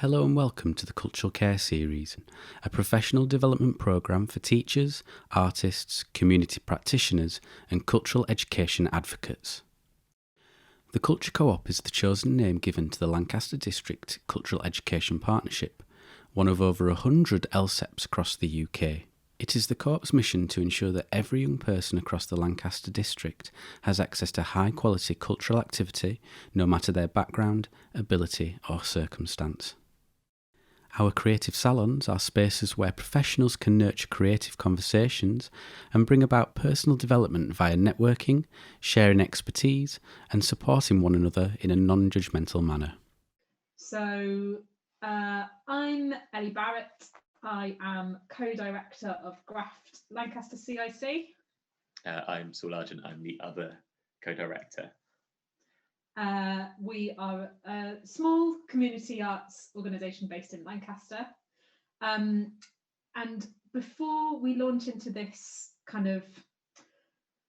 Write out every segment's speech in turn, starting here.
Hello and welcome to the Cultural Care Series, a professional development programme for teachers, artists, community practitioners and cultural education advocates. The Culture Co-op is the chosen name given to the Lancaster District Cultural Education Partnership, one of over 100 LSEPs across the UK. It is the Co-op's mission to ensure that every young person across the Lancaster District has access to high-quality cultural activity, no matter their background, ability or circumstance. Our creative salons are spaces where professionals can nurture creative conversations and bring about personal development via networking, sharing expertise and supporting one another in a non-judgemental manner. So I'm Ellie Barrett. I am co-director of GRAFT Lancaster CIC. I'm Saul Argent. I'm the other co-director. We are a small community arts organisation based in Lancaster. And before we launch into this kind of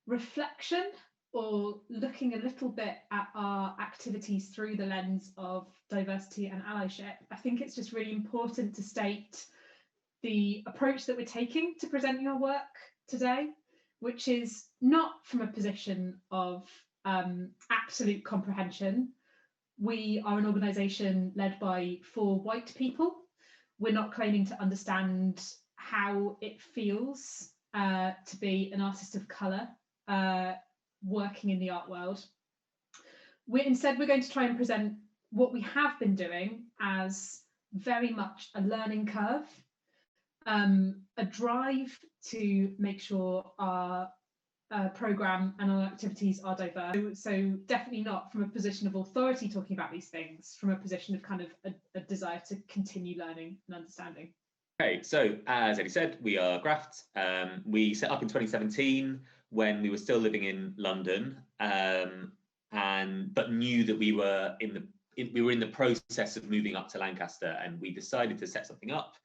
reflection or looking a little bit at our activities through the lens of diversity and allyship, I think it's just really important to state the approach that we're taking to presenting our work today, which is not from a position of absolute comprehension. We are an organisation led by 4 white people. We're not claiming to understand how it feels to be an artist of colour working in the art world. Instead, we're going to try and present what we have been doing as very much a learning curve, a drive to make sure our programme and our activities are diverse. So definitely not from a position of authority talking about these things, from a position of kind of a desire to continue learning and understanding. Okay, so as Eddie said, we are GRAFT. We set up in 2017 when we were still living in London, but knew that we were in the process of moving up to Lancaster, and we decided to set something up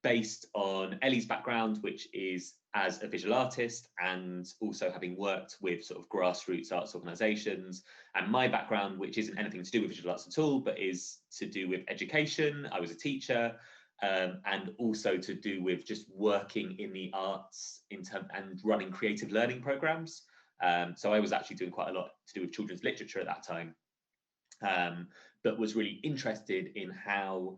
based on Ellie's background, which is as a visual artist and also having worked with sort of grassroots arts organisations, and my background, which isn't anything to do with visual arts at all, but is to do with education. I was a teacher, and also to do with just working in the arts and running creative learning programmes. So I was actually doing quite a lot to do with children's literature at that time, but was really interested in how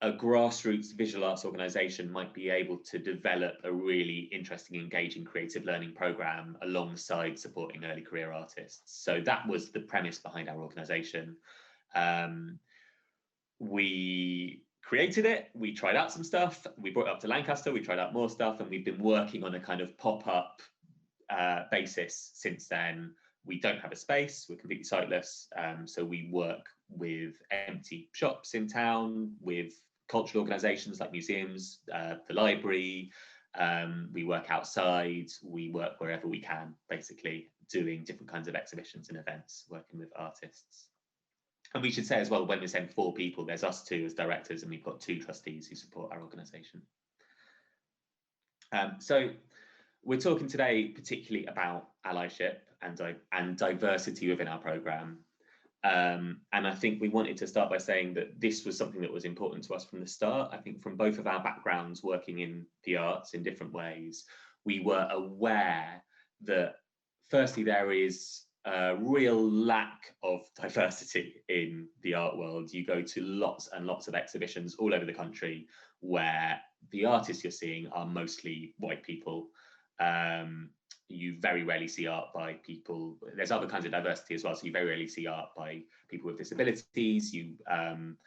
a grassroots visual arts organisation might be able to develop a really interesting, engaging creative learning programme alongside supporting early career artists. So that was the premise behind our organisation. We created it, we tried out some stuff, we brought it up to Lancaster, we tried out more stuff, and we've been working on a kind of pop-up basis since then. We don't have a space, we're completely sightless, so we work with empty shops in town, with cultural organisations like museums, the library. We work outside, we work wherever we can, basically doing different kinds of exhibitions and events, working with artists. And we should say as well, when we're saying 4 people, there's us 2 as directors, and we've got 2 trustees who support our organisation. So we're talking today particularly about allyship and diversity within our programme. And I think we wanted to start by saying that this was something that was important to us from the start. I think from both of our backgrounds working in the arts in different ways, we were aware that firstly, there is a real lack of diversity in the art world. You go to lots and lots of exhibitions all over the country where the artists you're seeing are mostly white people. You very rarely see art by people. There's other kinds of diversity as well, so you very rarely see art by people with disabilities. You don't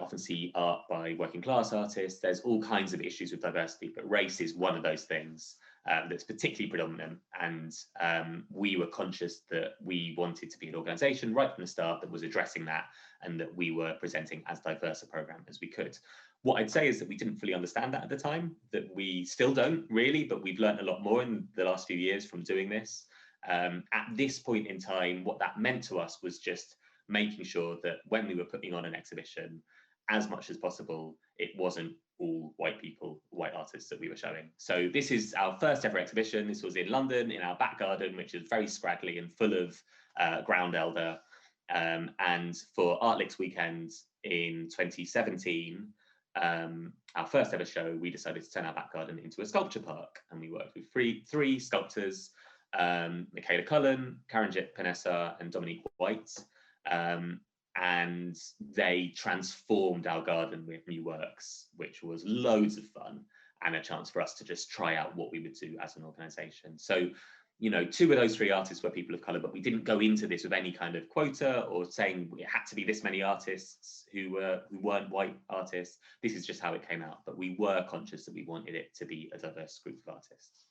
often see art by working class artists. There's all kinds of issues with diversity, but race is one of those things that's particularly predominant. And we were conscious that we wanted to be an organisation right from the start that was addressing that, and that we were presenting as diverse a programme as we could. What I'd say is that we didn't fully understand that at the time, that we still don't really, but we've learned a lot more in the last few years from doing this. At this point in time, what that meant to us was just making sure that when we were putting on an exhibition, as much as possible, it wasn't all white people, white artists that we were showing. So this is our first ever exhibition. This was in London, in our back garden, which is very scraggly and full of ground elder. And for Artlicks Weekend in 2017, our first ever show, we decided to turn our back garden into a sculpture park, and we worked with three sculptors, Michaela Cullen, Karanjit Panessa, and Dominique White, and they transformed our garden with new works, which was loads of fun and a chance for us to just try out what we would do as an organisation. So, you know, 2 of those 3 artists were people of colour, but we didn't go into this with any kind of quota or saying it had to be this many artists who weren't white artists. This is just how it came out, but we were conscious that we wanted it to be a diverse group of artists.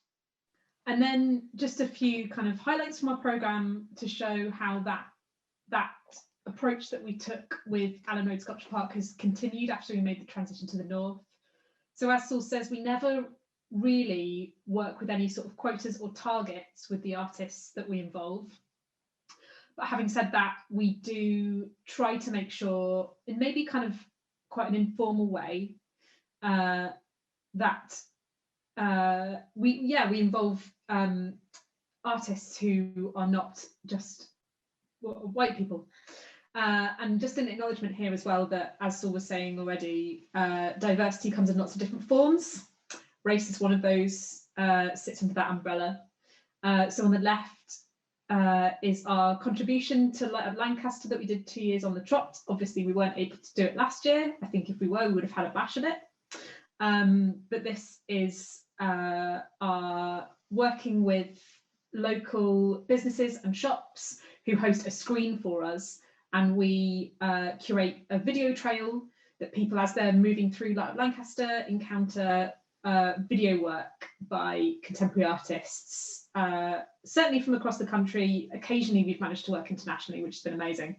And then just a few kind of highlights from our programme to show how that approach that we took with Allen Road Sculpture Park has continued after we made the transition to the north. So as Saul says, we never really work with any sort of quotas or targets with the artists that we involve. But having said that, we do try to make sure, in maybe kind of quite an informal way, that we involve artists who are not just white people. And just an acknowledgement here as well that, as Saul was saying already, diversity comes in lots of different forms. Race is one of those, sits under that umbrella. So on the left is our contribution to Lancaster that we did 2 years on the trot. Obviously, we weren't able to do it last year. I think if we were, we would have had a bash at it. But this is our working with local businesses and shops who host a screen for us. And we curate a video trail that people, as they're moving through Lancaster, encounter video work by contemporary artists, certainly from across the country. Occasionally we've managed to work internationally, which has been amazing.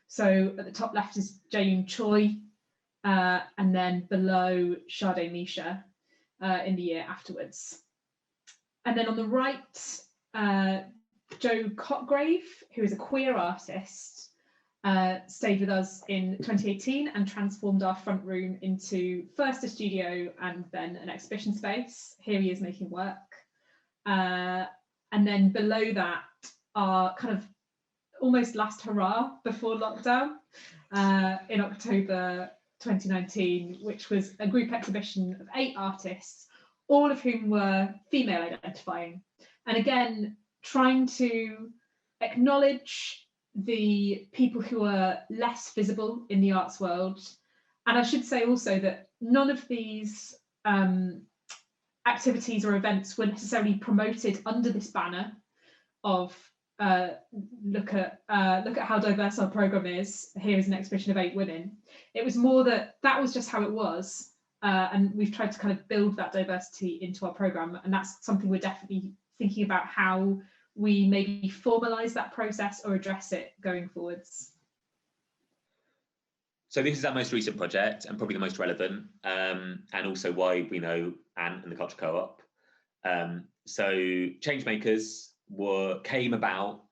So at the top left is Jaeyoon Choi, and then below Sade Misha in the year afterwards. And then on the right, Joe Cotgrave, who is a queer artist, stayed with us in 2018 and transformed our front room into first a studio and then an exhibition space. Here he is making work. And then below that, our kind of almost last hurrah before lockdown in October 2019, which was a group exhibition of 8 artists, all of whom were female identifying. And again, trying to acknowledge the people who are less visible in the arts world. And I should say also that none of these activities or events were necessarily promoted under this banner of look at how diverse our programme is. Here is an exhibition of 8 women. It was more that was just how it was. And we've tried to kind of build that diversity into our programme. And that's something we're definitely thinking about, how we maybe formalise that process or address it going forwards. So this is our most recent project and probably the most relevant, and also why we know Anne and the Culture Co-op. So Changemakers came about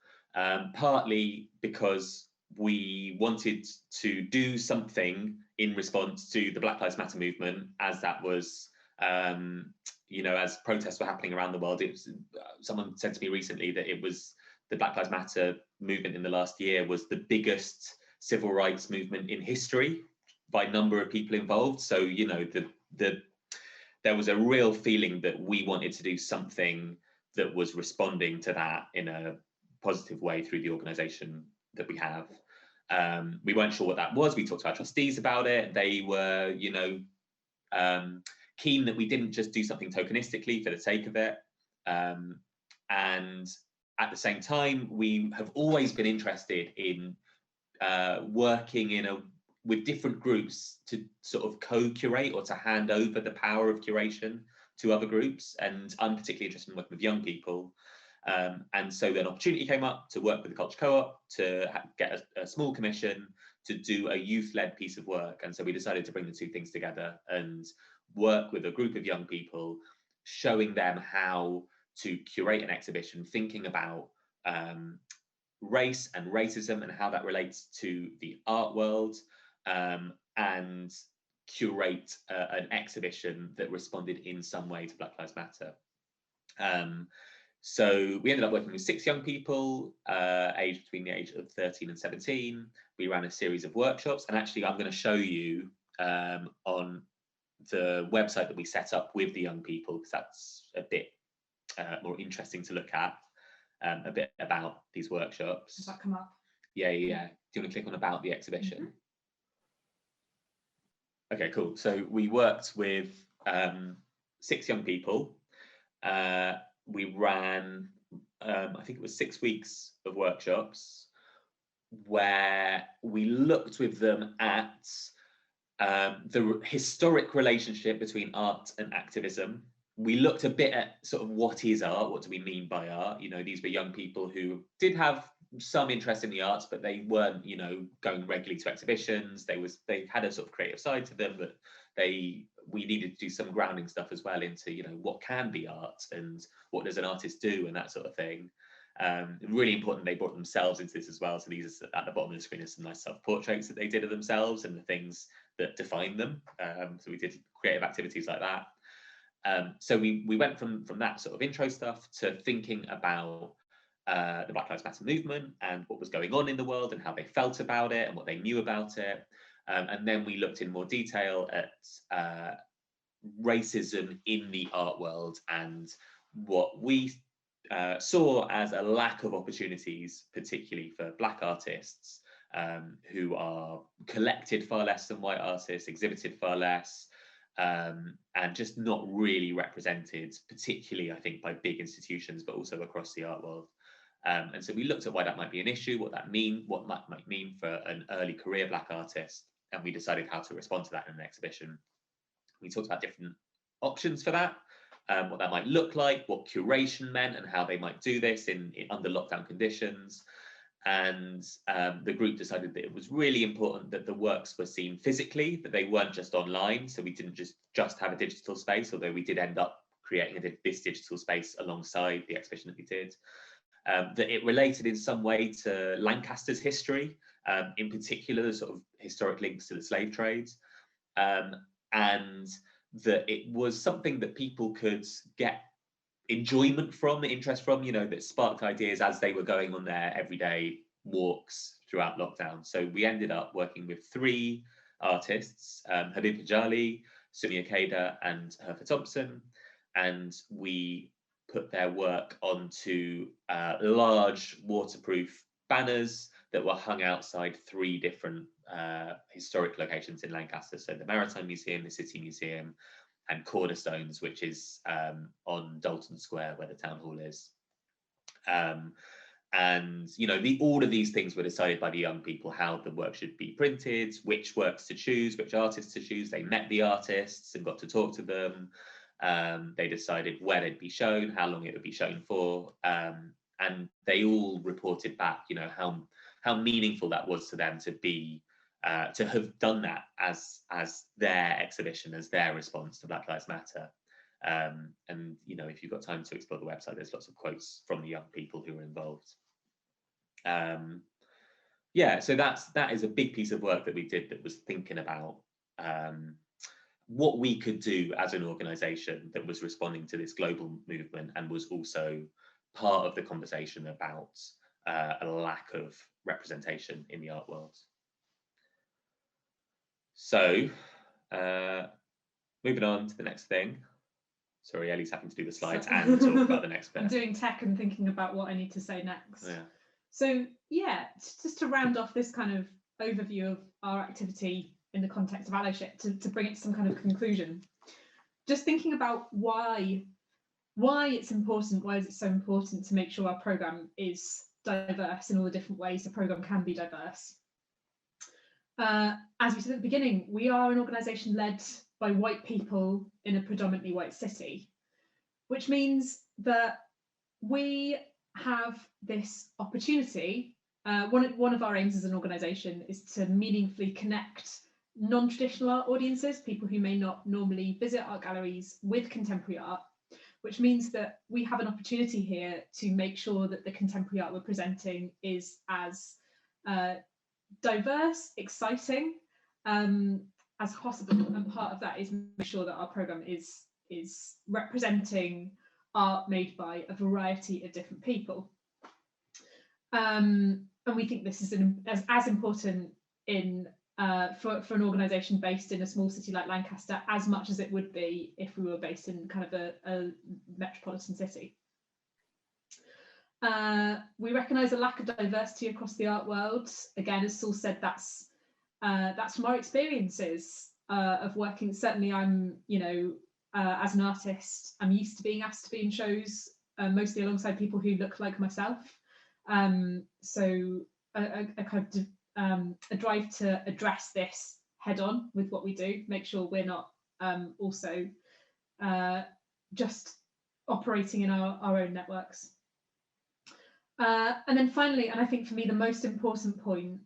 partly because we wanted to do something in response to the Black Lives Matter movement, as that was, as protests were happening around the world. It was, someone said to me recently that it was the Black Lives Matter movement in the last year was the biggest civil rights movement in history by number of people involved. So, there was a real feeling that we wanted to do something that was responding to that in a positive way through the organisation that we have. We weren't sure what that was. We talked to our trustees about it. They were, keen that we didn't just do something tokenistically for the sake of it. And at the same time, we have always been interested in working with different groups to sort of co-curate or to hand over the power of curation to other groups. And I'm particularly interested in working with young people. And so an opportunity came up to work with the Culture Co-op to get a small commission to do a youth-led piece of work. And so we decided to bring the 2 things together and work with a group of young people, showing them how to curate an exhibition, thinking about race and racism and how that relates to the art world, and curate an exhibition that responded in some way to Black Lives Matter. So we ended up working with 6 young people, aged between the age of 13 and 17. We ran a series of workshops, and actually I'm going to show you on the website that we set up with the young people, because that's a bit more interesting to look at, a bit about these workshops. Does that come up? Yeah. Do you want to click on about the exhibition? Okay, cool. So we worked with 6 young people. We ran, I think it was 6 weeks of workshops where we looked with them at the historic relationship between art and activism. We looked a bit at sort of what is art, what do we mean by art? You know, these were young people who did have some interest in the arts, but they weren't, you know, going regularly to exhibitions. They had a sort of creative side to them, but we needed to do some grounding stuff as well into, you know, what can be art and what does an artist do and that sort of thing. Really important, they brought themselves into this as well. So these are at the bottom of the screen are some nice self-portraits that they did of themselves and the things that define them. So we did creative activities like that. So we went from that sort of intro stuff to thinking about the Black Lives Matter movement and what was going on in the world and how they felt about it and what they knew about it. And then we looked in more detail at racism in the art world and what we saw as a lack of opportunities, particularly for Black artists who are collected far less than white artists, exhibited far less, and just not really represented, particularly, I think, by big institutions, but also across the art world. And so we looked at why that might be an issue, what that might mean for an early career Black artist, and we decided how to respond to that in an exhibition. We talked about different options for that, what that might look like, what curation meant, and how they might do this in under lockdown conditions. And the group decided that it was really important that the works were seen physically, that they weren't just online. So we didn't just have a digital space, although we did end up creating this digital space alongside the exhibition that we did. That it related in some way to Lancaster's history, in particular the sort of historic links to the slave trades, and that it was something that people could get enjoyment from, interest from, you know, that sparked ideas as they were going on their everyday walks throughout lockdown. So we ended up working with 3 artists, Habib Hajali, Sumia Keda and Herfa Thompson, and we put their work onto large waterproof banners that were hung outside 3 different historic locations in Lancaster. So the Maritime Museum, the City Museum, and Cornerstones, which is on Dalton Square, where the town hall is. And, you know, all of these things were decided by the young people, how the work should be printed, which works to choose, which artists to choose. They met the artists and got to talk to them. They decided where they'd be shown, how long it would be shown for. And they all reported back, you know, how meaningful that was to them to be to have done that as their exhibition, as their response to Black Lives Matter. And, you know, if you've got time to explore the website, there's lots of quotes from the young people who were involved. Yeah, so that is a big piece of work that we did that was thinking about what we could do as an organisation that was responding to this global movement and was also part of the conversation about a lack of representation in the art world. So, moving on to the next thing. Sorry, Ellie's having to do the slides and talk about the next bit. I'm doing tech and thinking about what I need to say next. Yeah. So, yeah, just to round off this kind of overview of our activity in the context of allyship, to bring it to some kind of conclusion, just thinking about why it's important, why is it so important to make sure our programme is diverse in all the different ways the programme can be diverse. As we said at the beginning, we are an organisation led by white people in a predominantly white city, which means that we have this opportunity. One of our aims as an organisation is to meaningfully connect non-traditional art audiences, people who may not normally visit art galleries, with contemporary art, which means that we have an opportunity here to make sure that the contemporary art we're presenting is as diverse, exciting as possible, and part of that is make sure that our programme is representing art made by a variety of different people. And we think this is as important for an organisation based in a small city like Lancaster as much as it would be if we were based in kind of a metropolitan city. We recognise a lack of diversity across the art world. Again, as Saul said, that's from our experiences of working. Certainly, I'm, as an artist, I'm used to being asked to be in shows, mostly alongside people who look like myself. So a kind of a drive to address this head on with what we do, make sure we're not also just operating in our own networks. And then finally, and I think for me the most important point,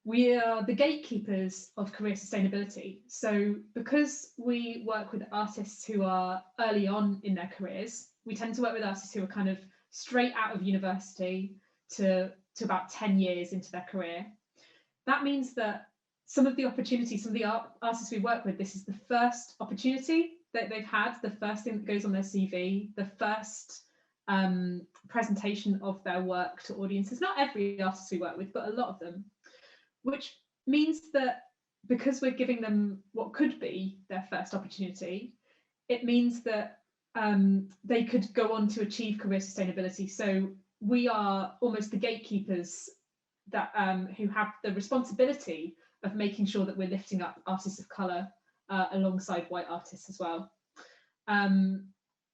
we are the gatekeepers of career sustainability. So because we work with artists who are early on in their careers, we tend to work with artists who are kind of straight out of university to about 10 years into their career. That means that some of the opportunities, some of the artists we work with, this is the first opportunity that they've had, the first thing that goes on their CV, the first presentation of their work to audiences. Not every artist we work with, but a lot of them, which means that because we're giving them what could be their first opportunity, it means that they could go on to achieve career sustainability. So we are almost the gatekeepers that who have the responsibility of making sure that we're lifting up artists of colour alongside white artists as well.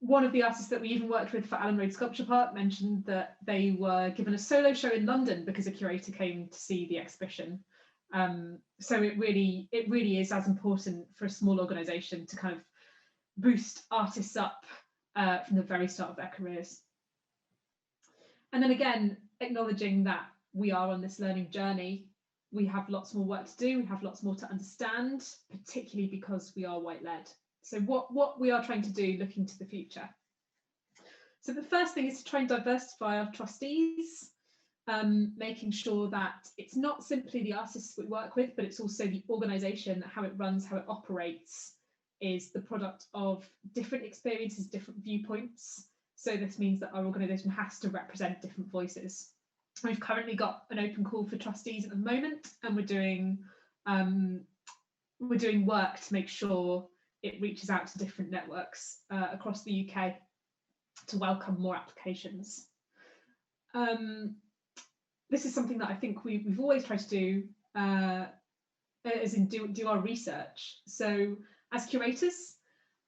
One of the artists that we even worked with for Allen Road Sculpture Park mentioned that they were given a solo show in London because a curator came to see the exhibition. So it really is as important for a small organisation to kind of boost artists up from the very start of their careers. And then again, acknowledging that we are on this learning journey, we have lots more work to do, we have lots more to understand, particularly because we are white-led. So what we are trying to do looking to the future. So the first thing is to try and diversify our trustees, making sure that it's not simply the artists we work with, but it's also the organisation, how it runs, how it operates, is the product of different experiences, different viewpoints. So this means that our organisation has to represent different voices. We've currently got an open call for trustees at the moment, and we're doing work to make sure it reaches out to different networks across the UK to welcome more applications. This is something that I think we've always tried to do, as in do our research. So as curators,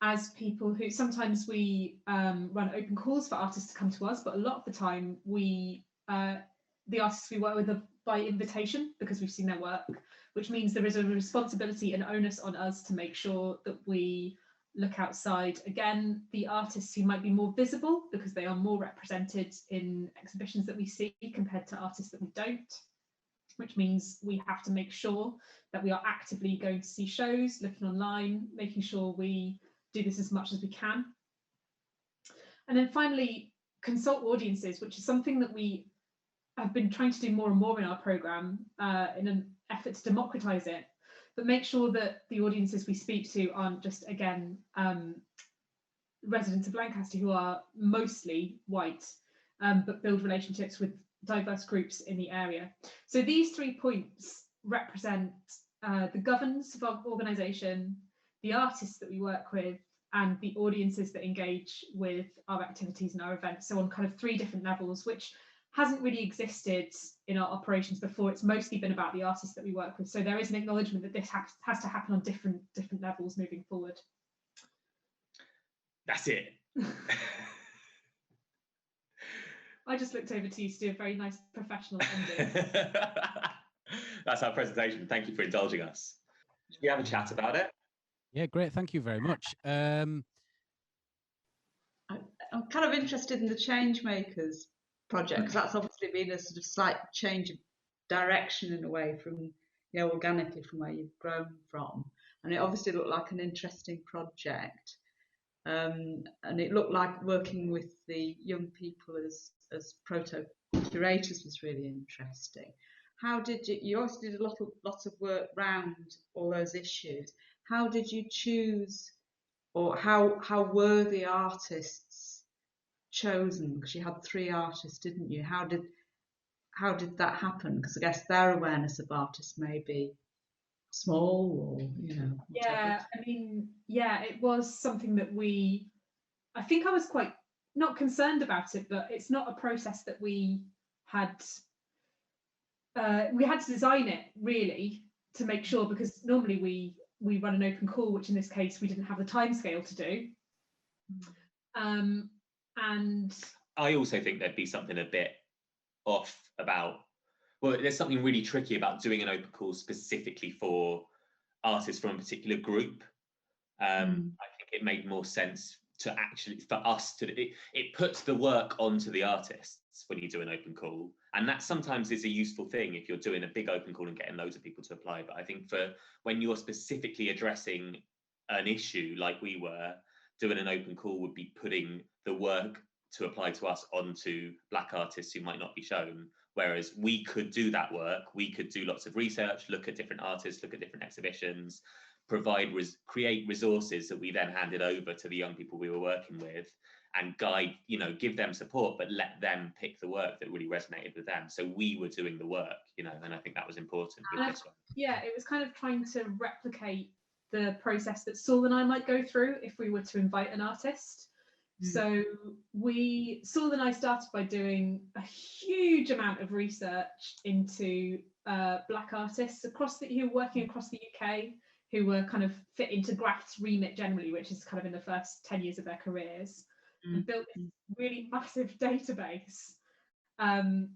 as people who sometimes we run open calls for artists to come to us, but a lot of the time the artists we work with are by invitation because we've seen their work, which means there is a responsibility and onus on us to make sure that we look outside. Again, the artists who might be more visible because they are more represented in exhibitions that we see compared to artists that we don't, which means we have to make sure that we are actively going to see shows, looking online, making sure we do this as much as we can. And then finally, consult audiences, which is something that we have been trying to do more and more in our programme in an effort to democratise it, but make sure that the audiences we speak to aren't just, again, residents of Lancaster who are mostly white, but build relationships with diverse groups in the area. So these 3 points represent the governance of our organisation, the artists that we work with, and the audiences that engage with our activities and our events. So on kind of 3 different levels, which hasn't really existed in our operations before. It's mostly been about the artists that we work with. So there is an acknowledgement that this has to happen on different levels moving forward. That's it. I just looked over to you to do a very nice professional ending. That's our presentation. Thank you for indulging us. Should we have a chat about it? Yeah, great. Thank you very much. I'm kind of interested in the Changemakers project, because that's obviously been a sort of slight change of direction in a way from, organically from where you've grown from. And it obviously looked like an interesting project. And it looked like working with the young people as proto-curators was really interesting. How did you also did a lot of work around all those issues. How did you choose, or how were the artists chosen? Because you had 3 artists, didn't you? How did that happen? Because I guess their awareness of artists may be small, or whatever. Yeah, I mean, yeah, it was something that I think I was quite not concerned about it, but it's not a process that we had to design it really to make sure, because normally we run an open call, which in this case we didn't have the time scale to do. And I also think there'd be something a bit off about, well, there's something really tricky about doing an open call specifically for artists from a particular group. I think it made more sense to actually, for us to, it puts the work onto the artists when you do an open call. And that sometimes is a useful thing if you're doing a big open call and getting loads of people to apply. But I think for when you're specifically addressing an issue like we were, doing an open call would be putting the work to apply to us onto Black artists who might not be shown. Whereas we could do that work, we could do lots of research, look at different artists, look at different exhibitions, create resources that we then handed over to the young people we were working with, and guide, give them support, but let them pick the work that really resonated with them. So we were doing the work, and I think that was important with this one. Yeah, it was kind of trying to replicate the process that Saul and I might go through if we were to invite an artist. So Saul and I started by doing a huge amount of research into Black artists who were working across the UK, who were kind of fit into GRAFT's remit generally, which is kind of in the first 10 years of their careers, and built this really massive database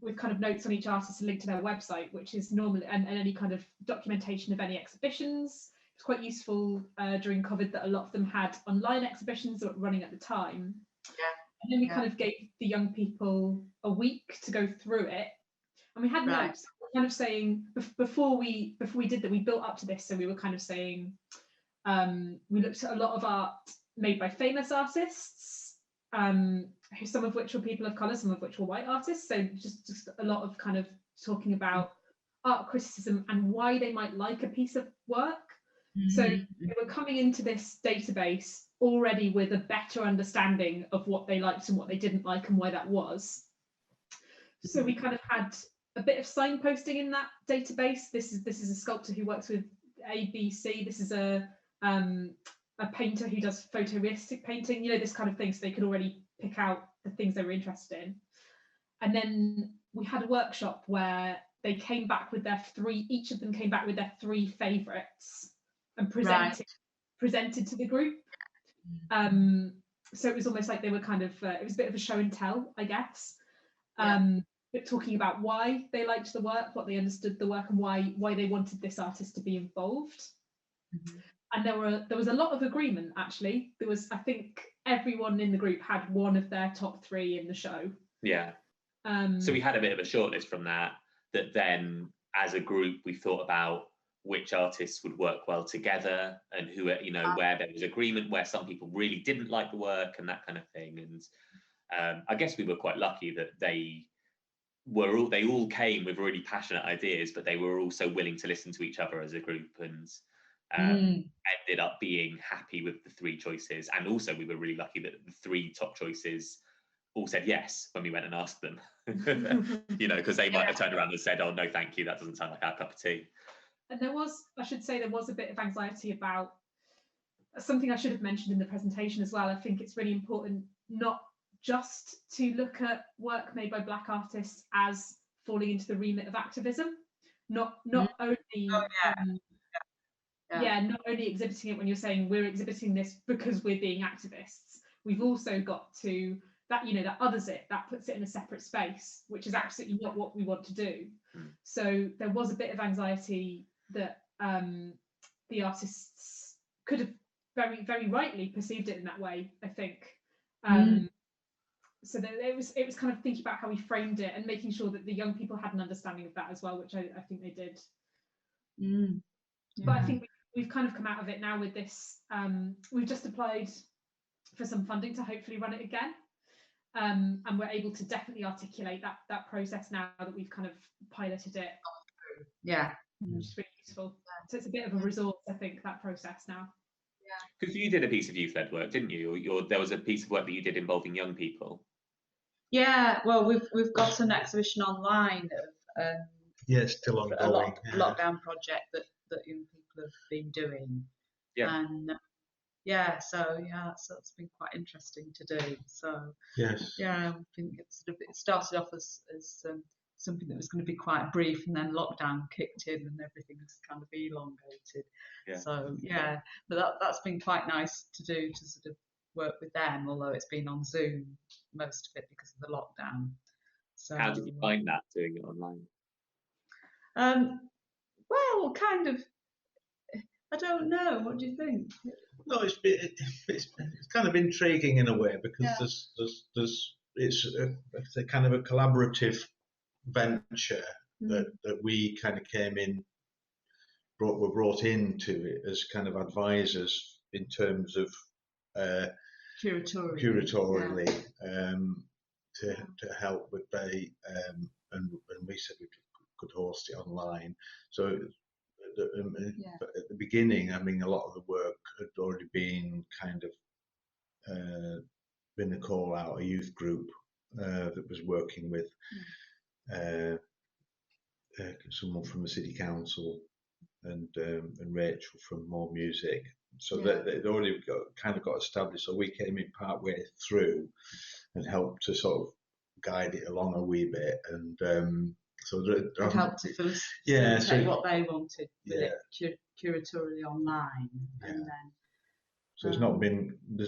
with kind of notes on each artist and link to their website, which is normally, and any kind of documentation of any exhibitions. It's quite useful during COVID that a lot of them had online exhibitions that were running at the time. And then we kind of gave the young people a week to go through it. And we had notes kind of saying, before we did that, we built up to this. So we were kind of saying, we looked at a lot of art made by famous artists, some of which were people of colour, some of which were white artists. So just a lot of kind of talking about art criticism and why they might like a piece of work. So they were coming into this database already with a better understanding of what they liked and what they didn't like and why that was. So we kind of had a bit of signposting in that database. This is a sculptor who works with ABC. This is a painter who does photorealistic painting, this kind of thing. So they could already pick out the things they were interested in. And then we had a workshop where they came back with each of them came back with their 3 favourites and presented to the group. So it was almost like they were kind of, it was a bit of a show and tell, I guess. But talking about why they liked the work, what they understood the work, and why they wanted this artist to be involved. And there was a lot of agreement, actually. There was, I think, everyone in the group had one of their top 3 in the show. Yeah. So we had a bit of a shortlist from that then as a group we thought about which artists would work well together, and who, where there was agreement, where some people really didn't like the work and that kind of thing. And I guess we were quite lucky that they all came with really passionate ideas, but they were also willing to listen to each other as a group, and ended up being happy with the 3 choices. And also we were really lucky that the 3 top choices all said yes when we went and asked them, because they might have turned around and said, oh no thank you, that doesn't sound like our cup of tea. And there was a bit of anxiety about something I should have mentioned in the presentation as well. I think it's really important not just to look at work made by Black artists as falling into the remit of activism, not only not only exhibiting it when you're saying we're exhibiting this because we're being activists. We've also got to that others it, that puts it in a separate space, which is absolutely not what we want to do. So there was a bit of anxiety that the artists could have very, very rightly perceived it in that way, I think. So that it was kind of thinking about how we framed it and making sure that the young people had an understanding of that as well, which I think they did. But I think we've kind of come out of it now with this. We've just applied for some funding to hopefully run it again. And we're able to definitely articulate that process now that we've kind of piloted it. Which is really useful. So it's a bit of a resource, I think, that process now. Because you did a piece of youth-led work, didn't you? There was a piece of work that you did involving young people. Yeah, well, we've got an exhibition online of Yeah, it's still ongoing. lockdown project that young people have been doing, and so it's been quite interesting to do. So Yes. yeah, I think it started off as something that was going to be quite brief, and then lockdown kicked in and everything's kind of elongated. Yeah. So yeah, but that's been quite nice to do, to sort of work with them, although it's been on Zoom most of it because of the lockdown. So how did you find that, doing it online? Well, kind of. I don't know. What do you think? No, it's kind of intriguing in a way, because it's a kind of a collaborative venture that we kind of were brought into it as kind of advisors in terms of curatorially to help with and we said we could host it online. So at the beginning, I mean, a lot of the work had already been kind of been a call out, a youth group that was working with someone from the city council and Rachel from More Music. So they'd already got established. So we came in part way through and helped to sort of guide it along a wee bit, and so it helped to facilitate what they wanted with it curatorially online, and then. So there's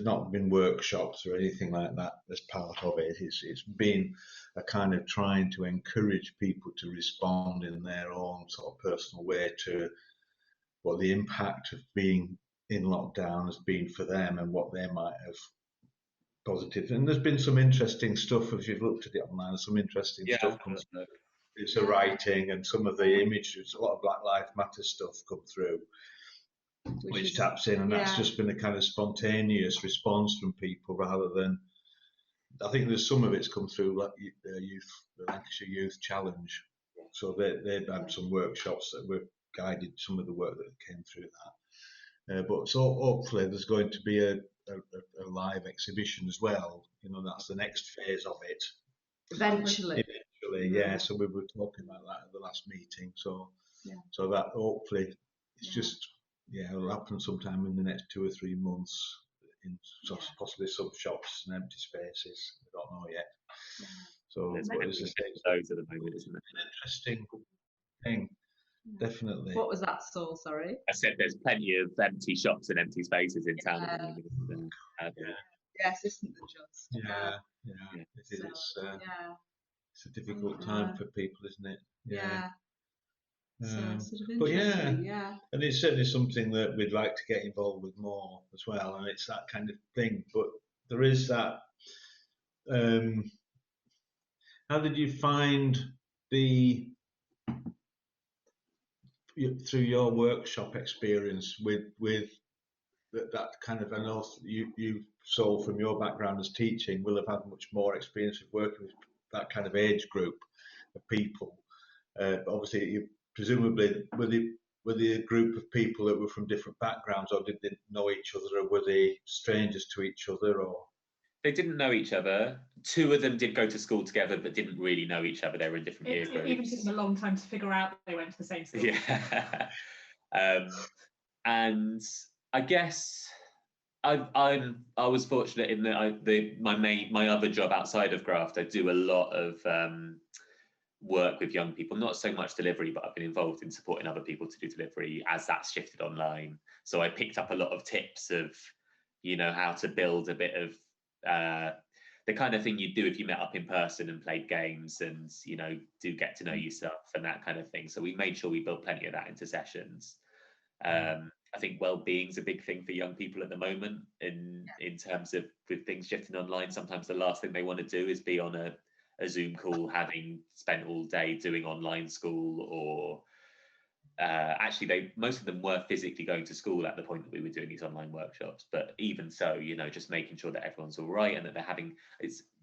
not been workshops or anything like that as part of it. It's been a kind of trying to encourage people to respond in their own sort of personal way to what the impact of being in lockdown has been for them and what they might have positive. And there's been some interesting stuff, if you've looked at it online, some interesting stuff comes through. It's a writing and some of the images, a lot of Black Lives Matter stuff come through, which taps in, and that's just been a kind of spontaneous response from people rather than. I think there's some of it's come through like the Lancashire Youth Challenge, so they'd had some workshops that were guided some of the work that came through that. But so hopefully there's going to be a live exhibition as well. You know, that's the next phase of it. Eventually, yeah. So we were talking about that at the last meeting. So that hopefully it's just. Yeah, it'll happen sometime in the next 2 or 3 months, in possibly some shops and empty spaces. We don't know yet. So there's those at the moment, isn't it? An interesting thing, definitely. What was that, Saul? Sorry. I said there's plenty of empty shops and empty spaces in town at the moment. Yes, isn't there just? Yeah. It's a difficult time for people, isn't it? Yeah. So sort of but and it's certainly something that we'd like to get involved with more as well, and it's that kind of thing. But there is that. How did you find through your workshop experience with that kind of? I know you Saul, from your background as teaching, will have had much more experience of working with that kind of age group of people. But obviously you. Presumably, were they a group of people that were from different backgrounds, or did they know each other, or were they strangers to each other, or? They didn't know each other. 2 of them did go to school together, but didn't really know each other. They were in different year groups. It even took them a long time to figure out they went to the same school. Yeah. And I guess I was fortunate in that my other job outside of GRAFT, I do a lot of work with young people, not so much delivery, but I've been involved in supporting other people to do delivery as that's shifted online. So I picked up a lot of tips of, how to build a bit of the kind of thing you'd do if you met up in person and played games and, do get to know yourself and that kind of thing. So we made sure we built plenty of that into sessions. I think well-being's a big thing for young people at the moment in terms of with things shifting online. Sometimes the last thing they want to do is be on a Zoom call, having spent all day doing online school, or actually most of them were physically going to school at the point that we were doing these online workshops. But even so, just making sure that everyone's all right and that they're having,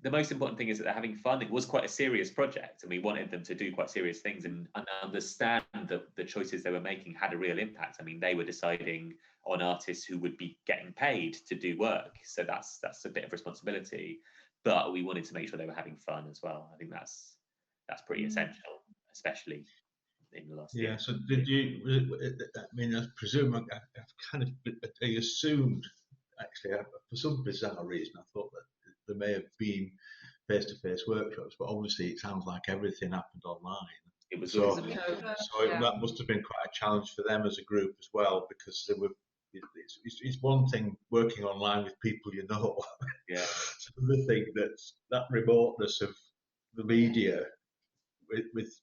the most important thing is that they're having fun. It was quite a serious project and we wanted them to do quite serious things and understand that the choices they were making had a real impact. I mean, they were deciding on artists who would be getting paid to do work. So that's a bit of responsibility. but we wanted to make sure they were having fun as well. I think that's pretty essential, especially in the last year. Yeah. So did you? I mean, I presume I've kind of assumed, actually, for some bizarre reason, I thought that there may have been face-to-face workshops, but obviously it sounds like everything happened online. It was So, always a that must have been quite a challenge for them as a group as well, because they were. It's one thing working online with people you know. Yeah. It's another thing that remoteness of the media with.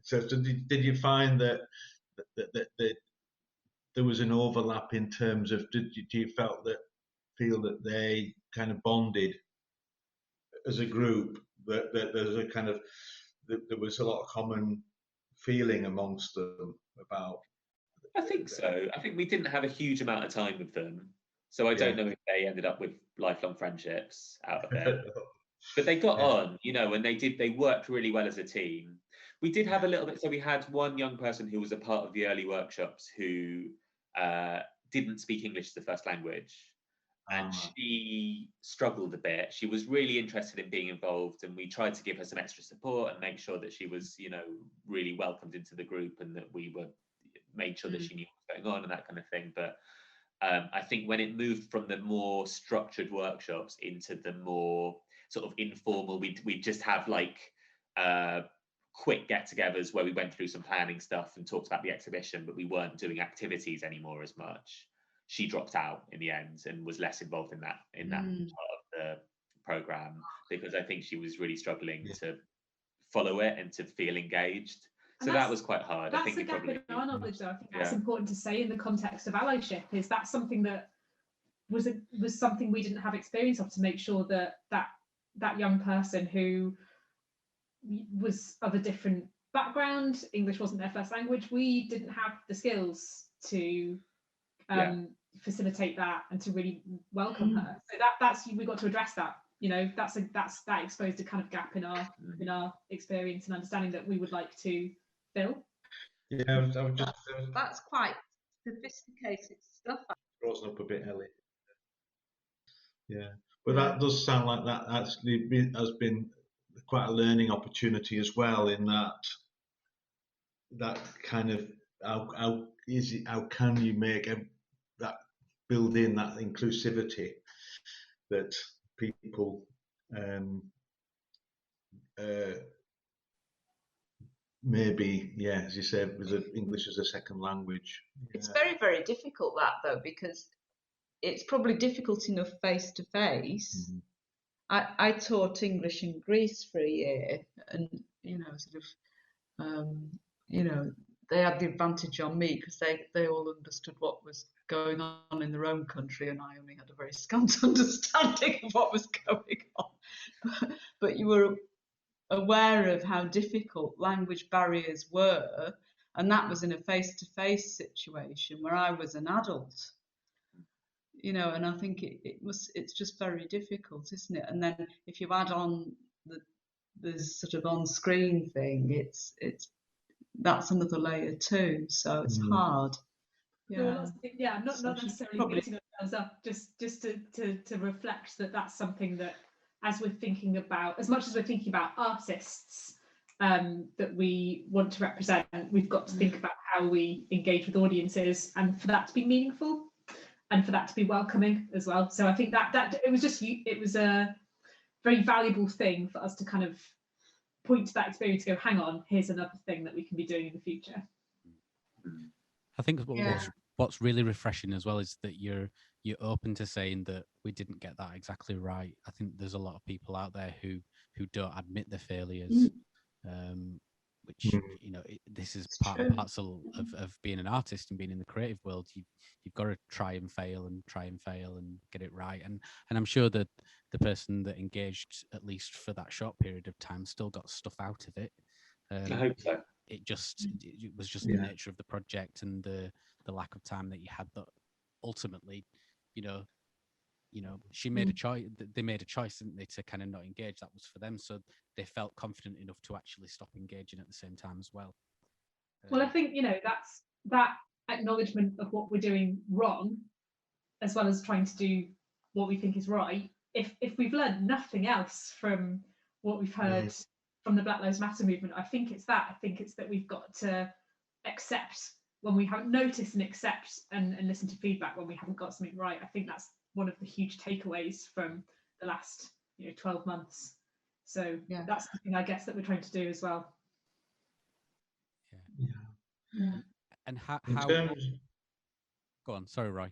So did you find that there was an overlap in terms of do you feel that they kind of bonded as a group, that there's a kind of there was a lot of common feeling amongst them about? I think so. I think we didn't have a huge amount of time with them, so I don't know if they ended up with lifelong friendships out of it. But they got on, and they worked really well as a team. We did have a little bit, so we had one young person who was a part of the early workshops who didn't speak English as the first language. And she struggled a bit. She was really interested in being involved, and we tried to give her some extra support and make sure that she was, really welcomed into the group, and that we made sure that she knew what was going on and that kind of thing. But I think when it moved from the more structured workshops into the more sort of informal, we'd just have like quick get-togethers where we went through some planning stuff and talked about the exhibition, but we weren't doing activities anymore as much. She dropped out in the end and was less involved in that part of the program, because I think she was really struggling to follow it and to feel engaged. So that was quite hard. That's I think a gap in our knowledge, though. I think that's important to say in the context of allyship. Is that something that was something we didn't have experience of, to make sure that young person who was of a different background, English wasn't their first language, we didn't have the skills to facilitate that and to really welcome her. So that's we got to address that. That exposed a kind of gap in our experience and understanding that we would like to fill. Yeah, that's quite sophisticated stuff. Frozen up a bit, Ellie. Yeah, but that does sound like that actually has been quite a learning opportunity as well, in that kind of how can you make that build in that inclusivity that people maybe, as you said, with English as a second language. It's very, very difficult, that, though, because it's probably difficult enough face to face. I taught English in Greece for a year, and they had the advantage on me because they all understood what was going on in their own country, and I only had a very scant understanding of what was going on. But you were aware of how difficult language barriers were, and that was in a face-to-face situation where I was an adult. And I think it's just very difficult, isn't it? And then if you add on the sort of on-screen thing, that's another layer too. So it's hard. Not necessarily beating ourselves up, just to reflect that's something that, as we're thinking about, as much as we're thinking about artists that we want to represent, we've got to think about how we engage with audiences, and for that to be meaningful and for that to be welcoming as well. So I think that it was a very valuable thing for us to kind of point to that experience, go, hang on, here's another thing that we can be doing in the future. I think what's really refreshing as well is that you're open to saying that we didn't get that exactly right. I think there's a lot of people out there who don't admit their failures, which this is part and parcel of being an artist and being in the creative world. You've got to try and fail and get it right. And I'm sure that the person that engaged, at least for that short period of time, still got stuff out of it. I hope so. It was just the nature of the project and the lack of time that you had, that ultimately, she made a choice. They made a choice, didn't they, to kind of not engage. That was for them, so they felt confident enough to actually stop engaging at the same time as well. Well, I think that's that acknowledgement of what we're doing wrong, as well as trying to do what we think is right, if we've learned nothing else from what we've heard from the Black Lives Matter movement, I think it's that. I think it's that we've got to accept when we haven't noticed, and accept and listen to feedback when we haven't got something right. I think that's one of the huge takeaways from the last 12 months. So that's something I guess that we're trying to do as well. Yeah. And how go on, sorry, Roy.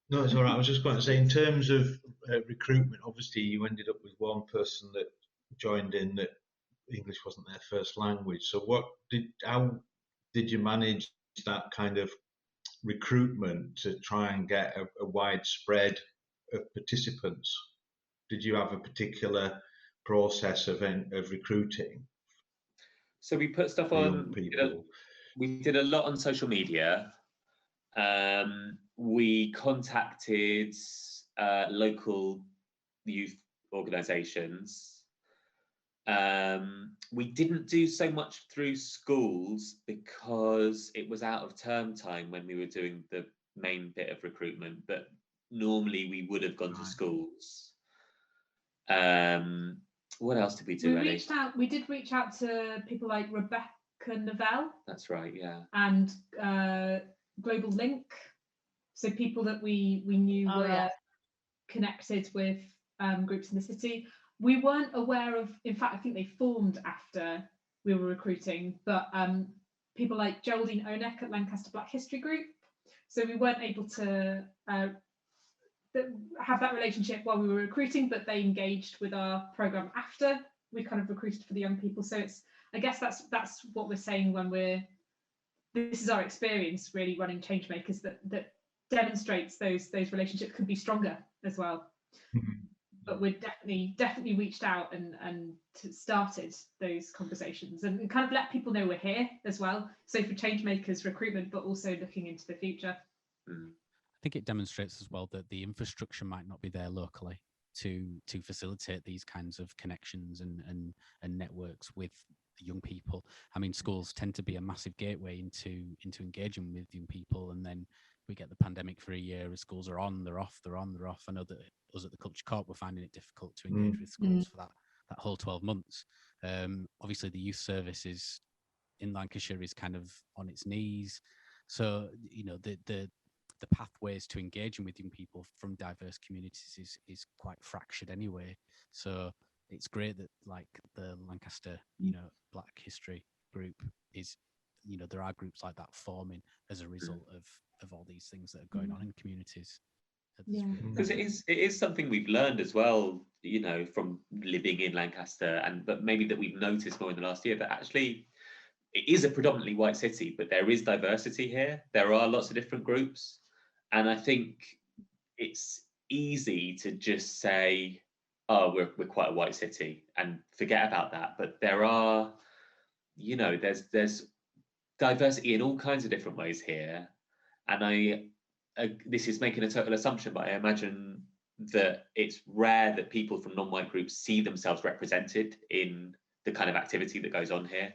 No, it's all right. I was just going to say, in terms of recruitment, obviously you ended up with one person that joined in that English wasn't their first language. So how did you manage that kind of recruitment to try and get a wide spread of participants? Did you have a particular process of recruiting? So we put stuff on. We did a lot on social media. We contacted local youth organisations. We didn't do so much through schools because it was out of term time when we were doing the main bit of recruitment, but normally we would have gone to schools. What else did we do? We did reach out to people like Rebecca Novell. That's right, yeah. And Global Link. So people that we knew were connected with groups in the city. We weren't aware of, in fact, I think they formed after we were recruiting, but people like Geraldine Onek at Lancaster Black History Group. So we weren't able to have that relationship while we were recruiting, but they engaged with our program after we kind of recruited for the young people. So I guess that's what we're saying when this is our experience really running Changemakers, that demonstrates those relationships can be stronger as well. But we've definitely reached out and started those conversations and kind of let people know we're here as well. So for Changemakers recruitment, but also looking into the future. I think it demonstrates as well that the infrastructure might not be there locally to facilitate these kinds of connections and networks with young people. I mean, schools tend to be a massive gateway into engaging with young people, and then we get the pandemic for a year. As schools are on, they're off, they're on, they're off. I know that us at the Culture Corp were finding it difficult to engage with schools for that whole 12 months. Obviously, the youth services in Lancashire is kind of on its knees. So, the pathways to engaging with young people from diverse communities is quite fractured anyway. So it's great that like the Lancaster, Black History group is, there are groups like that forming as a result of all these things that are going on in communities. Because it is something we've learned as well, from living in Lancaster, but maybe that we've noticed more in the last year, that actually it is a predominantly white city, but there is diversity here. There are lots of different groups. And I think it's easy to just say, oh, we're quite a white city and forget about that. But there are, there's diversity in all kinds of different ways here. And this is making a total assumption, but I imagine that it's rare that people from non-white groups see themselves represented in the kind of activity that goes on here.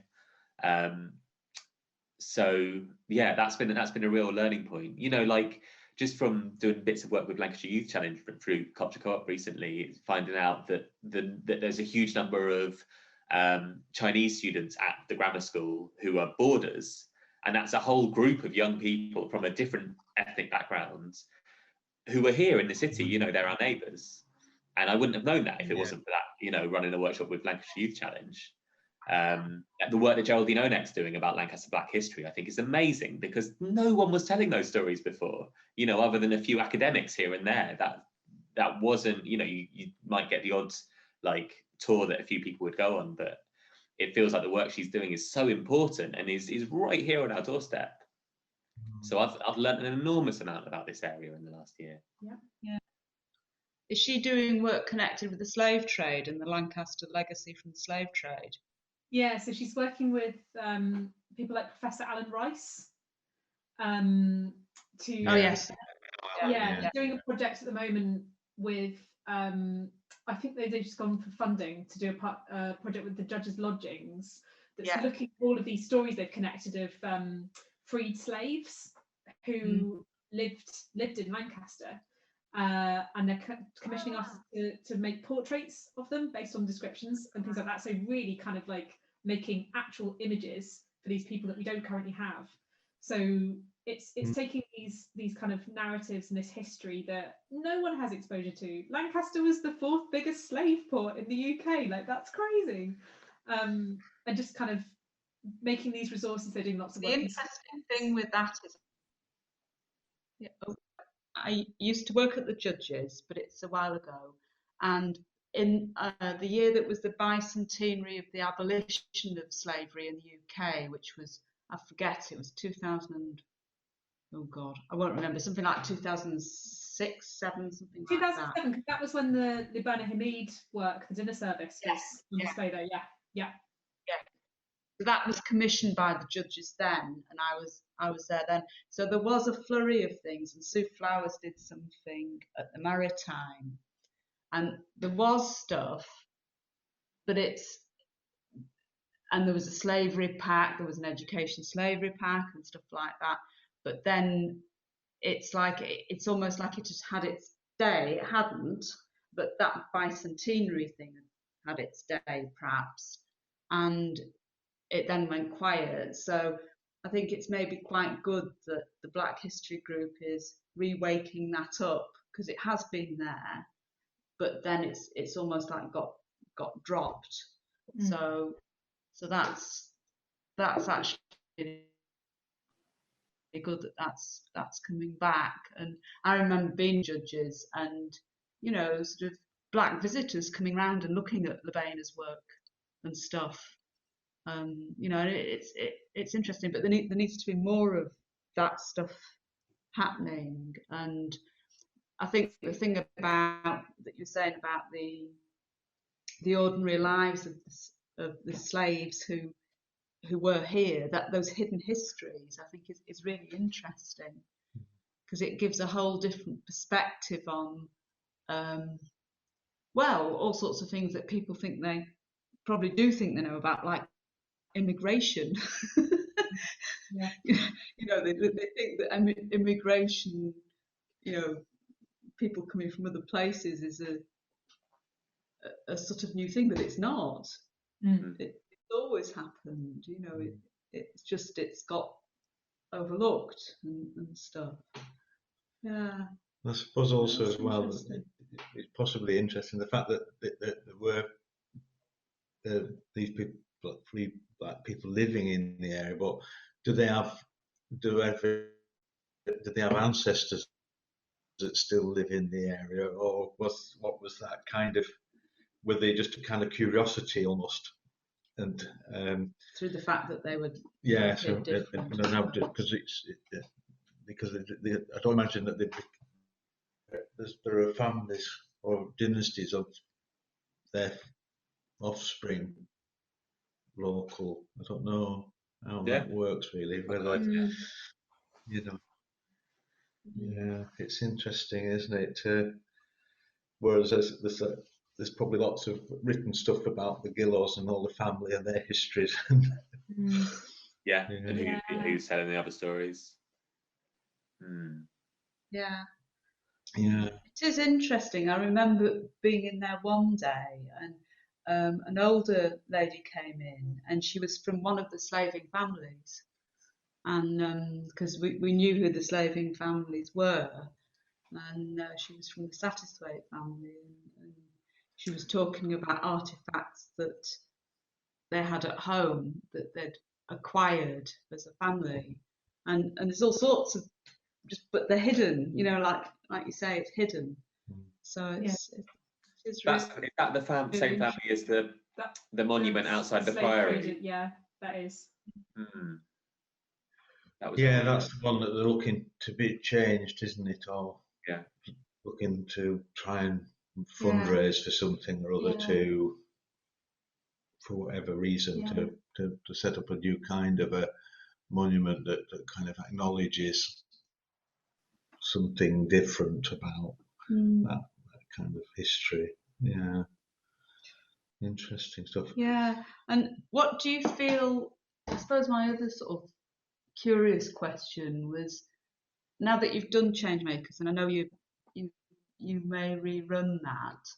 So yeah, that's been a real learning point. Just from doing bits of work with Lancashire Youth Challenge through Culture Co-op recently, finding out that there's a huge number of Chinese students at the grammar school who are boarders, and that's a whole group of young people from a different ethnic backgrounds who are here in the city. They're our neighbours, and I wouldn't have known that if it wasn't for that. Running a workshop with Lancashire Youth Challenge. The work that Geraldine Onek's doing about Lancaster Black history, I think, is amazing, because no one was telling those stories before, other than a few academics here and there. That wasn't, you might get the odd tour that a few people would go on, but it feels like the work she's doing is so important and is right here on our doorstep. So I've learned an enormous amount about this area in the last year. Yeah. Is she doing work connected with the slave trade and the Lancaster legacy from the slave trade? Yeah, so she's working with people like Professor Alan Rice doing a project at the moment with I think they've just gone for funding to do a project with the Judges' Lodgings that's looking at all of these stories they've connected of freed slaves who lived in Lancaster, and they're commissioning us to make portraits of them based on descriptions and things like that. So really kind of like making actual images for these people that we don't currently have. So it's taking these kind of narratives and this history that no one has exposure to. Lancaster was the 4th biggest slave port in the UK. Like, that's crazy. And just kind of making these resources. They're doing lots of work. The interesting thing with that is, I used to work at the Judges, but it's a while ago, and in the year that was the bicentenary of the abolition of slavery in the UK, which was, I forget, it was 2000, oh God, I won't remember, something like 2006, 7, something like that. 2007, because that was when the Bernard Hamid work, the dinner service, was on display there. Yeah. So that was commissioned by the Judges then, and I was there then. So there was a flurry of things, and Sue Flowers did something at the Maritime, and there was stuff, but and there was a slavery pack, there was an education slavery pack and stuff like that. But then it's almost like it just had its day. It hadn't, but that bicentenary thing had its day perhaps, and it then went quiet. So I think it's maybe quite good that the Black History Group is re-waking that up, because it has been there, but then it's almost like got dropped. So that's actually good that that's coming back. And I remember being Judges, and sort of Black visitors coming around and looking at Lebaina's work and stuff. It's interesting, but there needs to be more of that stuff happening. And I think the thing about that you're saying about the ordinary lives of the slaves who were here, that those hidden histories, I think is really interesting, because it gives a whole different perspective on all sorts of things that people think they probably do think they know about, like immigration. They think that immigration, people coming from other places, is a sort of new thing, but it's not. It's always happened. It's got overlooked and stuff. Yeah. I suppose also as well, it's possibly interesting the fact that there were these people, free Black people living in the area, but do they have ancestors that still live in the area, or what was that kind of? Were they just a kind of curiosity almost? And through the fact that they would because I don't imagine that there are families or dynasties of their offspring local. I don't know how that works really. Whether it's interesting, isn't it? Whereas there's probably lots of written stuff about the Gillows and all the family and their histories. And who's telling the other stories. Yeah. It is interesting. I remember being in there one day, and an older lady came in, and she was from one of the slaving families, and because we knew who the slaving families were, and she was from the Satterthwaite family, and she was talking about artifacts that they had at home that they'd acquired as a family, and there's all sorts of but they're hidden, like you say, it's hidden. So it's is that the same family as the monument outside the priory? Yeah, that is. That's the one that they're looking to be changed, isn't it? Or looking to try and fundraise for something or other to, for whatever reason, to set up a new kind of a monument that kind of acknowledges something different about that kind of history. Yeah, interesting stuff. Yeah, and what do you feel? I suppose my other sort of curious question was, now that you've done Changemakers, and I know you've you may rerun that.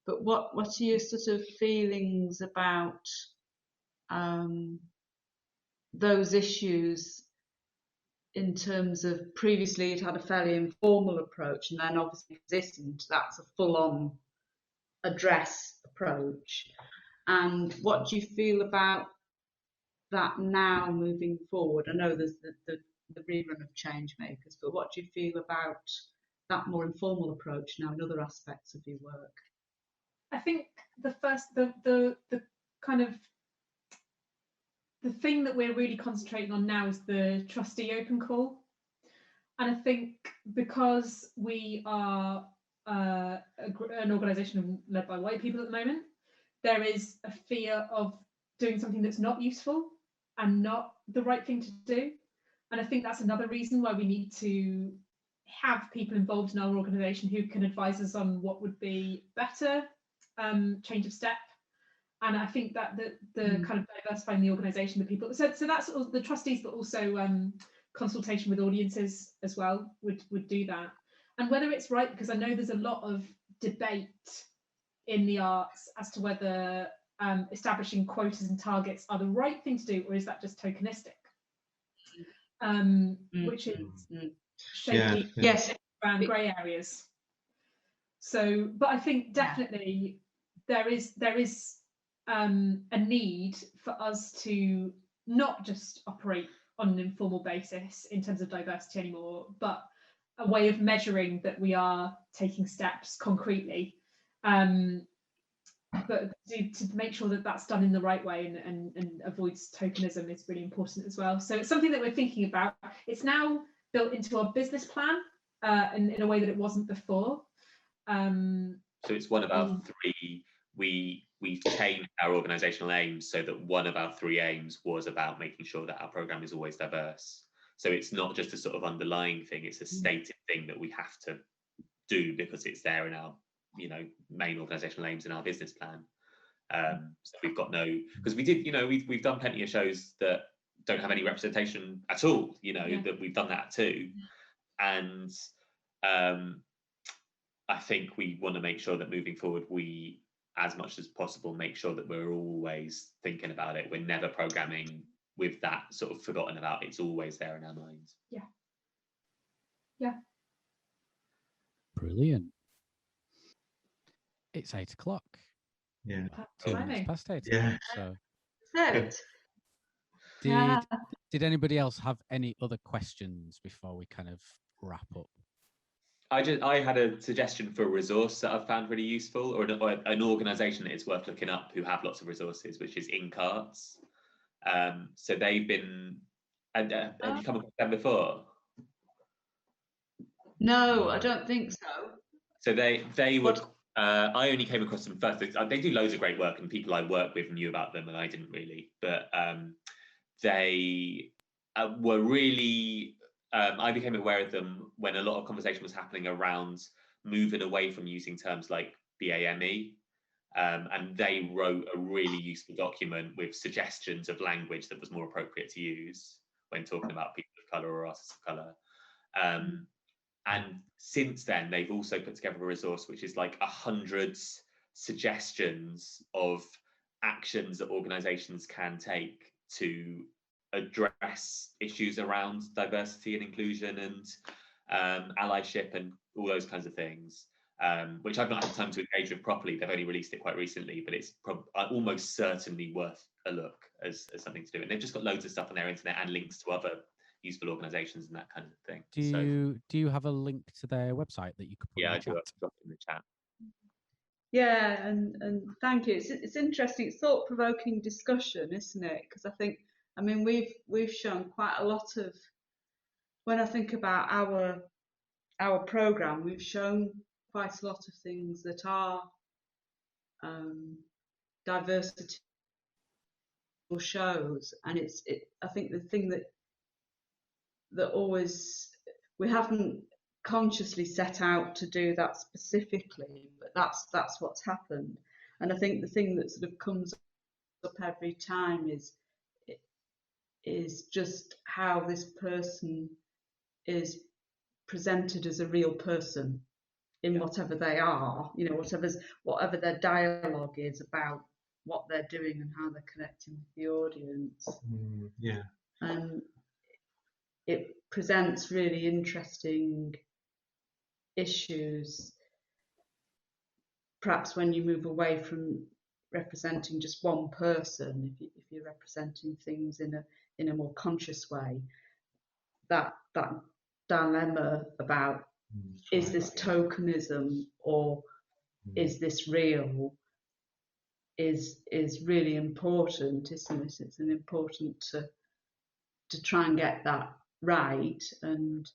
But what are your sort of feelings about those issues in terms of previously you'd had a fairly informal approach, and then obviously this, and that's a full-on address approach. And what do you feel about that now moving forward? I know there's the rerun of Changemakers, but what do you feel about that more informal approach now in other aspects of your work? I think the kind of the thing that we're really concentrating on now is the trustee open call. And I think because we are an organisation led by white people at the moment, there is a fear of doing something that's not useful and not the right thing to do. And I think that's another reason why we need to have people involved in our organisation who can advise us on what would be better, change of step. And I think that the kind of diversifying the organisation, the people, so that's all the trustees, but also consultation with audiences as well would do that. And whether it's right, because I know there's a lot of debate in the arts as to whether establishing quotas and targets are the right thing to do, or is that just tokenistic, which is shaky around grey areas. So, but I think definitely there is a need for us to not just operate on an informal basis in terms of diversity anymore, but a way of measuring that we are taking steps concretely, but to make sure that that's done in the right way and avoids tokenism is really important as well. So it's something that we're thinking about. It's now built into our business plan in a way that it wasn't before. So it's one of our three. We've changed our organisational aims so that one of our three aims was about making sure that our programme is always diverse. So it's not just a sort of underlying thing, it's a stated thing that we have to do because it's there in our, main organisational aims in our business plan. So we've got because we did, we've done plenty of shows that don't have any representation at all, that we've done that too. And I think we want to make sure that moving forward, we, as much as possible, make sure that we're always thinking about it. We're never programming with that sort of forgotten about. It's always there in our minds. Yeah. Brilliant. It's 8 o'clock. Yeah. 2 minutes past 8 Yeah. o'clock. So did anybody else have any other questions before we kind of wrap up? I had a suggestion for a resource that I've found really useful, or an organisation that is worth looking up who have lots of resources, which is InCarts. So they've been. Have you come across them before? No, I don't think so. So they were. I only came across them first. They do loads of great work, and people I work with knew about them, and I didn't really. But they were really. I became aware of them when a lot of conversation was happening around moving away from using terms like BAME, and they wrote a really useful document with suggestions of language that was more appropriate to use when talking about people of colour or artists of colour. And since then, they've also put together a resource which is like 100 suggestions of actions that organisations can take to address issues around diversity and inclusion and allyship and all those kinds of things, which I've not had time to engage with properly. They've only released it quite recently, but it's almost certainly worth a look as something to do. And they've just got loads of stuff on their internet and links to other useful organisations and that kind of thing. Do you have a link to their website that you could put in the chat? I'll drop it in the chat. Yeah, and thank you. It's interesting. It's thought-provoking discussion, isn't it? Because I mean, we've shown quite a lot of. When I think about our programme, we've shown quite a lot of things that are diversity shows, and I think the thing that always we haven't consciously set out to do that specifically, but that's what's happened. And I think the thing that sort of comes up every time is just how this person is presented as a real person, in whatever they are, you know, whatever their dialogue is about what they're doing and how they're connecting with the audience. Yeah. And it presents really interesting issues, perhaps when you move away from representing just one person, if you're representing things in a more conscious way, that dilemma about is this tokenism or is this real is really important, isn't it? It's important to try and get that right. And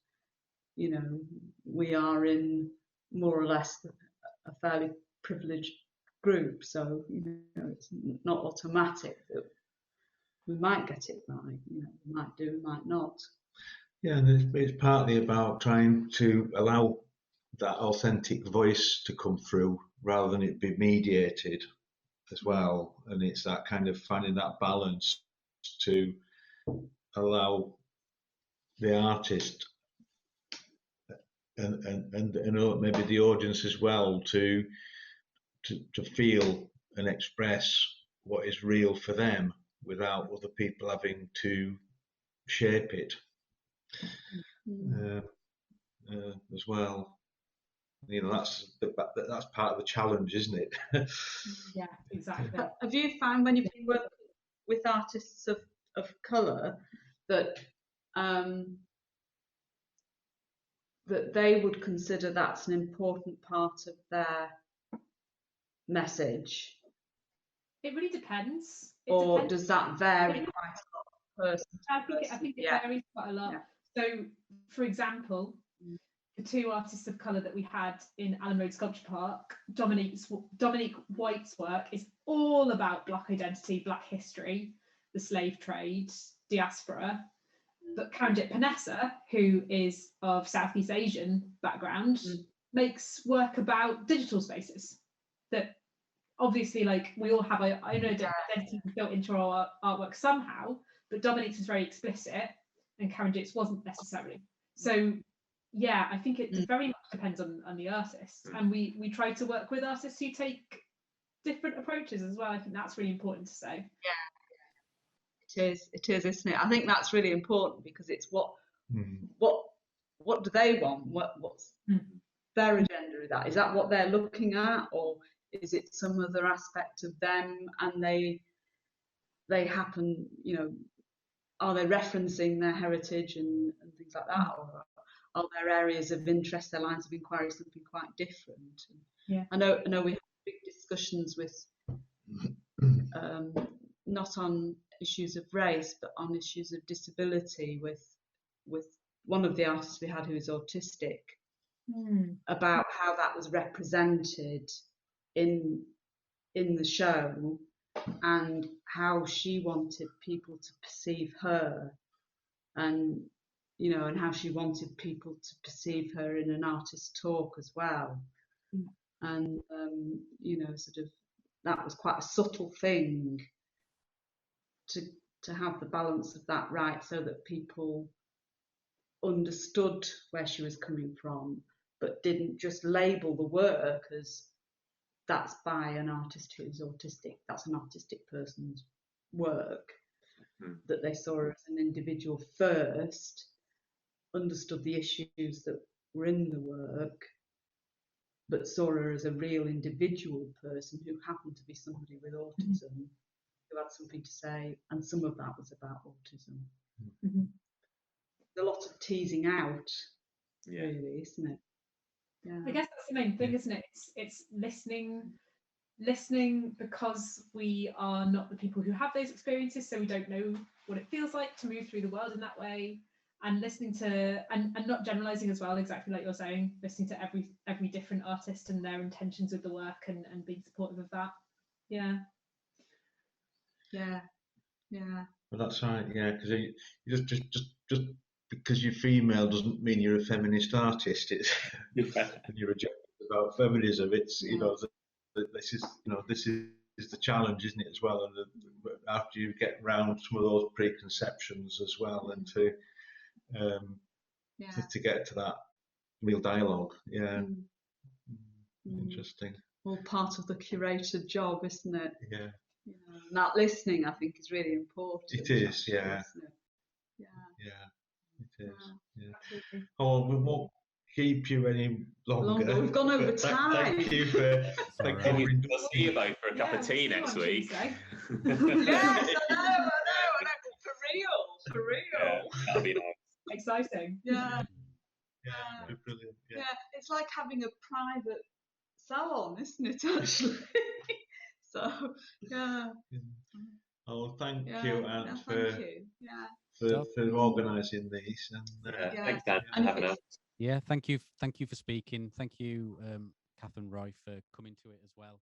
you know, we are in more or less a fairly privileged group, so you know, it's not automatic that we might get it right. You know, we might do, we might not. Yeah, and it's partly about trying to allow that authentic voice to come through rather than it be mediated as well. And it's that kind of finding that balance to allow the artist and maybe the audience as well to feel and express what is real for them without other people having to shape it as well. You know, that's part of the challenge, isn't it? Yeah, exactly. Have you found when you've been working with artists of colour that that they would consider that's an important part of their message? It really depends. Or does that vary quite a lot person to person? I think it varies quite a lot. Yeah. So, for example, the two artists of colour that we had in Allen Road Sculpture Park, Dominique White's work is all about Black identity, Black history, the slave trade, diaspora. But Karanjit Panessa, who is of Southeast Asian background, makes work about digital spaces that obviously, like, we all have our own identity built into our artwork somehow, but Dominique's is very explicit and Karanjit's wasn't necessarily. So yeah, I think it very much depends on the artist, and we try to work with artists who take different approaches as well. I think that's really important to say. Yeah, it is, isn't it? I think that's really important because it's what do they want? What's their agenda? Is that what they're looking at, or is it some other aspect of them, and they happen, you know, are they referencing their heritage and things like that, or are their areas of interest, their lines of inquiry, something quite different? Yeah, I know we have big discussions with not on issues of race but on issues of disability with one of the artists we had who is autistic, about how that was represented in the show and how she wanted people to perceive her, and you know, and how she wanted people to perceive her in an artist talk as well. And you know, sort of that was quite a subtle thing to have the balance of that right, so that people understood where she was coming from but didn't just label the work as that's by an artist who's autistic, that's an autistic person's work, that they saw her as an individual first, understood the issues that were in the work, but saw her as a real individual person who happened to be somebody with autism, who had something to say, and some of that was about autism. A lot of teasing out, really, isn't it? Yeah. I guess that's the main thing, isn't it? It's listening because we are not the people who have those experiences, so we don't know what it feels like to move through the world in that way, and listening to and not generalizing as well, exactly like you're saying, listening to every different artist and their intentions with the work, and being supportive of that. Yeah. Well, that's right. Yeah, because you just because you're female doesn't mean you're a feminist artist. It's when you're about feminism. It's you know, this is the challenge, isn't it, as well? And after you get round some of those preconceptions as well, and to get to that real dialogue. Interesting. All part of the curator job, isn't it? Yeah. You know, and that listening, I think, is really important. It is, yeah. Isn't it? Yeah, it is. Yeah. Absolutely. Oh, we won't keep you any longer. We've gone over But time. Thank you for We'll see you both for a cup of tea next week. Yes, I know. For real. Yeah, that'll be nice. Exciting. Yeah. Yeah, brilliant. Yeah, it's like having a private salon, isn't it, actually? So, yeah. Oh, thank Yeah, you, Anne, yeah, for thank you. Yeah. for organising these. And Yeah. Thanks, Dan, for And having us. Yeah, thank you for speaking. Thank you, Kath and Roy, for coming to it as well.